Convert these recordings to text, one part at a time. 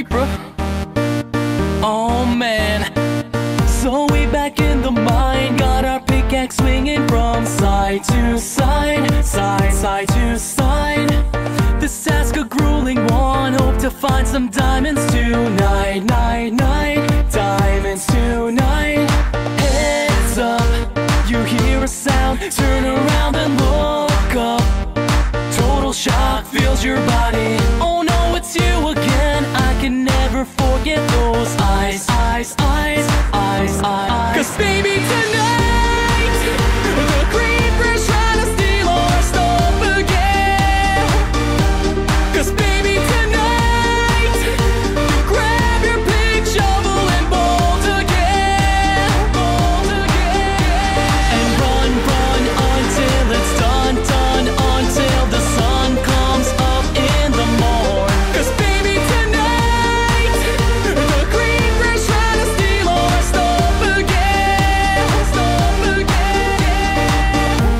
creeper. Oh man. So we back in the mine, got our pickaxe swinging from side to side, side to side. This task a grueling one, hope to find some diamonds tonight, diamonds tonight. Heads up, you hear a sound, turn around and look up. Total shock fills your body. Oh no, it's you again. I can never forget those eyes. 'Cause baby tonight, the creeper's trying to steal our stuff again. 'Cause baby tonight, you grab your big shovel and bolt again, and run until it's done, until the sun comes up in the morn. 'Cause baby tonight, the creeper's trying to steal our stuff again,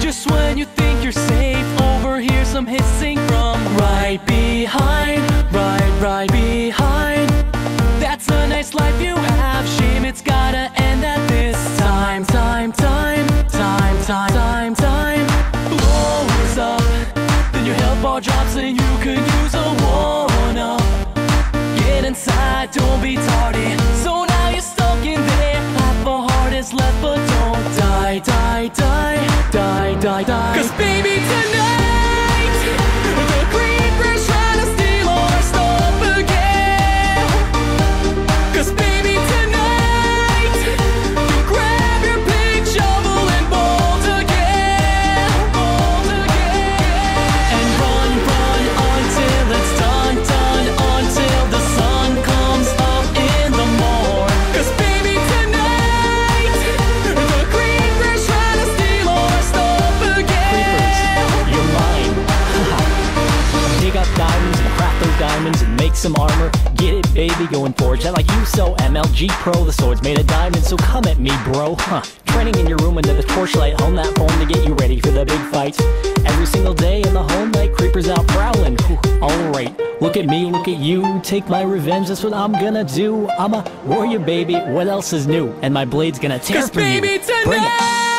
Just when you think you're safe, overhear some hissing from right behind, right behind. That's a nice life you have, shame it's gotta end at this time. Blows up, then your health bar drops and you could use a one-up. Get inside, don't be tardy. So now you're stuck in there, half a heart is left, but don't die. 'Cause baby tonight, the creeper's trying to steal our stuff again. 'Cause baby tonight, you grab your big shovel and bolt again, and run until it's done, until the sun comes up in the morn. 'Cause baby tonight, the creeper's trying to steal our stuff again. You're mine. Dig up diamonds and craft those diamonds and make some armor. Get it, baby, going forge that like you so MLG Pro. The sword's made of diamonds, so come at me, bro. Training in your room under the torchlight, hone that phone to get you ready for the big fights. Every single day in the home light, creepers out prowling. Alright, look at me, look at you. Take my revenge, that's what I'm gonna do. I'm a warrior, baby, what else is new? And my blade's gonna tear 'Cause for you. baby Bring it. tonight,